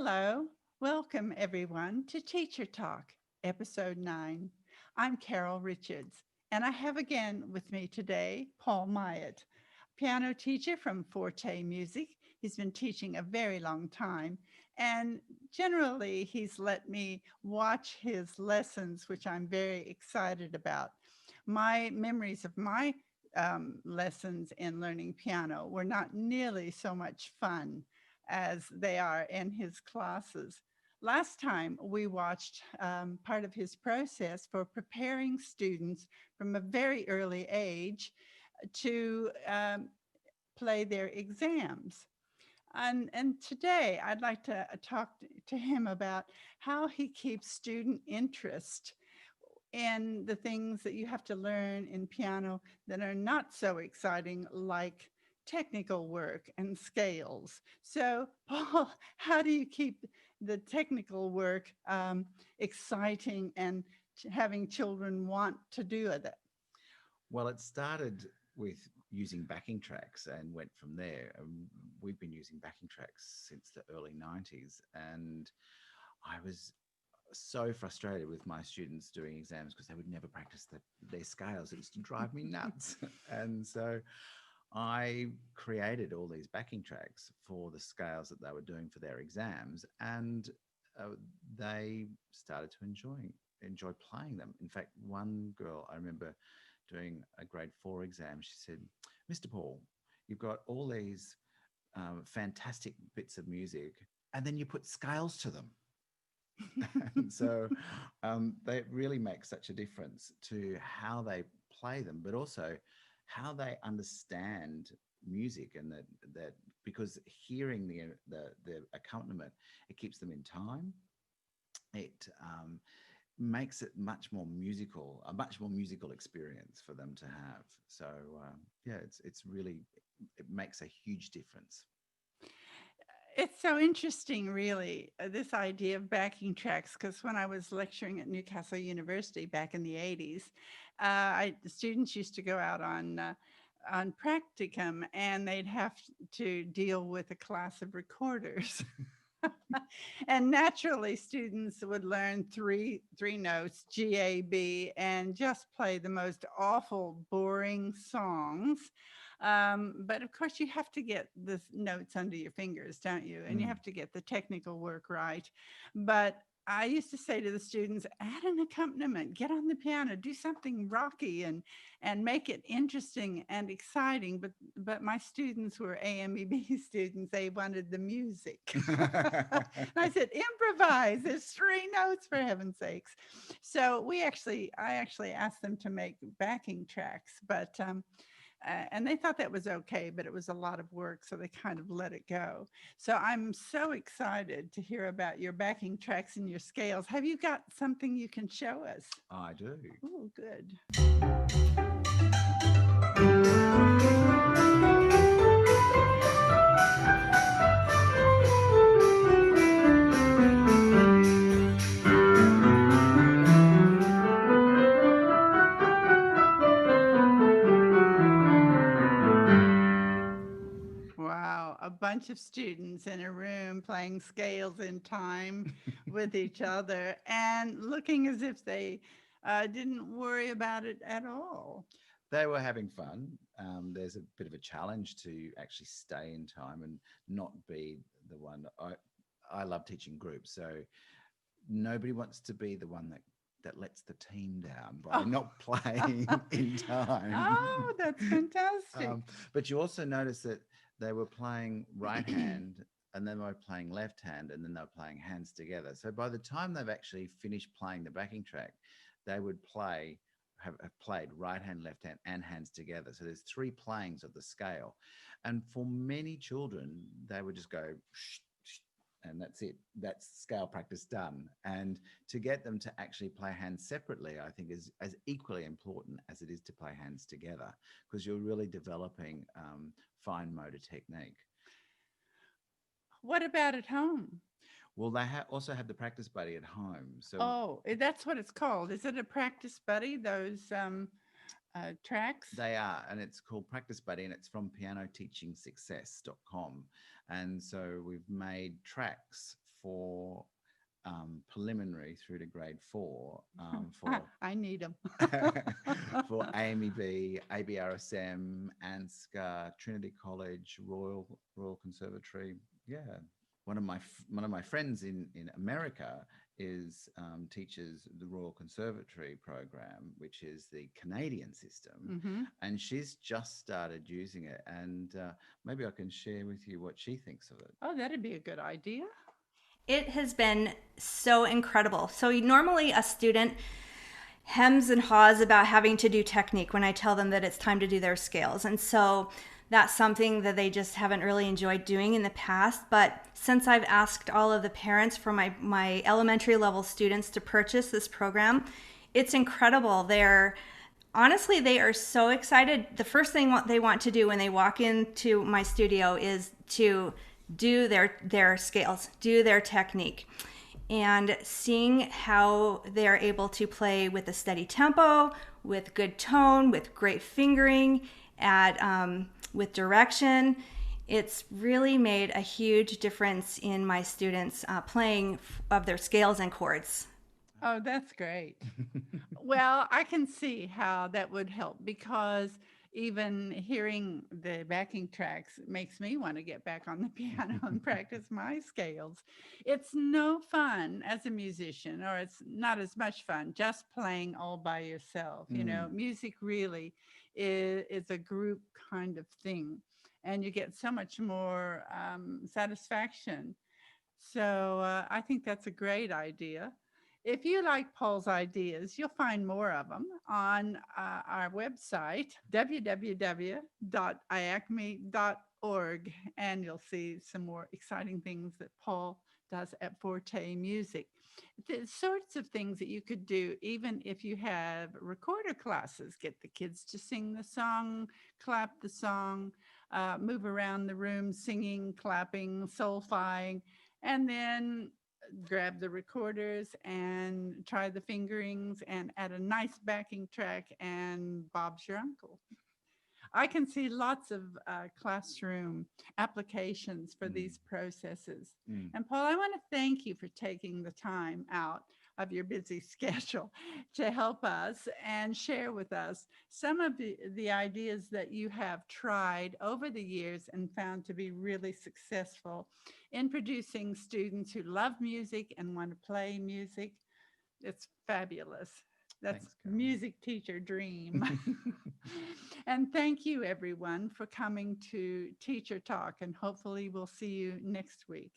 Hello, welcome everyone to Teacher Talk, Episode 9. I'm Carol Richards, and I have again with me today Paul Myatt, piano teacher from Forte Music. He's been teaching a very long time, and generally, he's let me watch his lessons, which I'm very excited about. My memories of my lessons in learning piano were not nearly so much fun as they are in his classes. Last time we watched part of his process for preparing students from a very early age to play their exams. And today I'd like to talk to him about how he keeps student interest in the things that you have to learn in piano that are not so exciting, like technical work and scales. So, Paul, how do you keep the technical work exciting and having children want to do it? Well, it started with using backing tracks and went from there. We've been using backing tracks since the early 90s. And I was so frustrated with my students doing exams because they would never practice their scales. It used to drive me nuts. And so I created all these backing tracks for the scales that they were doing for their exams. And uh, they started to enjoy playing them. In fact, one girl I remember doing a grade 4 exam, she said, "Mr. Paul, you've got all these fantastic bits of music, and then you put scales to them." And so they really make such a difference to how they play them, but also how they understand music, and that because hearing the accompaniment, it keeps them in time. It makes it a much more musical experience for them to have. So yeah, it's really, it makes a huge difference. It's so interesting, really, this idea of backing tracks, because when I was lecturing at Newcastle University back in the 80s, the students used to go out on practicum and they'd have to deal with a class of recorders. And naturally, students would learn three notes, G, A, B, and just play the most awful, boring songs. But of course, you have to get the notes under your fingers, don't you? And you Mm. have to get the technical work right. But I used to say to the students, add an accompaniment, get on the piano, do something rocky and make it interesting and exciting. But my students were AMEB students. They wanted the music. And I said, improvise. There's three notes, for heaven's sakes. So I actually asked them to make backing tracks, but and they thought that was okay, but it was a lot of work, so they kind of let it go. So I'm so excited to hear about your backing tracks and your scales. Have you got something you can show us? I do. Oh, good. Wow, a bunch of students in a room playing scales in time with each other and looking as if they didn't worry about it at all. They were having fun. There's a bit of a challenge to actually stay in time and not be the one. I love teaching groups, so nobody wants to be the one that lets the team down by Oh, not playing in time. oh, that's fantastic. um, but you also notice that they were playing right hand, and then they were playing left hand, and then they were playing hands together. So by the time they've actually finished playing the backing track, they would have played right hand, left hand, and hands together. So there's three playings of the scale. And for many children, they would just go shh, shh, and that's it. That's scale practice done. And to get them to actually play hands separately, I think is as equally important as it is to play hands together, because you're really developing fine motor technique. What about at home? Well, they also have the practice buddy at home. So Oh, that's what it's called. Is it a practice buddy, those tracks? they are, and it's called Practice Buddy, and it's from pianoteachingsuccess.com. And so we've made tracks for preliminary through to grade 4 for I need them. for AMEB, ABRSM, ANSCA, Trinity College, Royal Conservatory. Yeah, one of my friends in America is teaches the Royal Conservatory program, which is the Canadian system, Hmm. and she's just started using it. And maybe I can share with you what she thinks of it. Oh, that'd be a good idea. It has been so incredible. So normally a student hems and haws about having to do technique when I tell them that it's time to do their scales. And so that's something that they just haven't really enjoyed doing in the past. But since I've asked all of the parents for my elementary level students to purchase this program, it's incredible. Honestly, they are so excited. The first thing they want to do when they walk into my studio is to do their scales, do their technique. And seeing how they're able to play with a steady tempo, with good tone, with great fingering, with direction, it's really made a huge difference in my students' playing of their scales and chords. Oh, that's great. Well, I can see how that would help because even hearing the backing tracks makes me want to get back on the piano and practice my scales. It's no fun as a musician, or it's not as much fun just playing all by yourself. You know, Mm, music really is a group kind of thing, and you get so much more satisfaction. So I think that's a great idea. If you like Paul's ideas, you'll find more of them on our website, www.iacme.org, and you'll see some more exciting things that Paul does at Forte Music. The sorts of things that you could do, even if you have recorder classes, get the kids to sing the song, clap the song, move around the room singing, clapping, solfying, and then grab the recorders and try the fingerings and add a nice backing track, and Bob's your uncle. I can see lots of classroom applications for mm, these processes. mm. And Paul, I want to thank you for taking the time out of your busy schedule to help us and share with us some of the ideas that you have tried over the years and found to be really successful in producing students who love music and want to play music. It's fabulous. That's Thanks, music teacher dream. Carol. And thank you, everyone, for coming to Teacher Talk. And hopefully, we'll see you next week.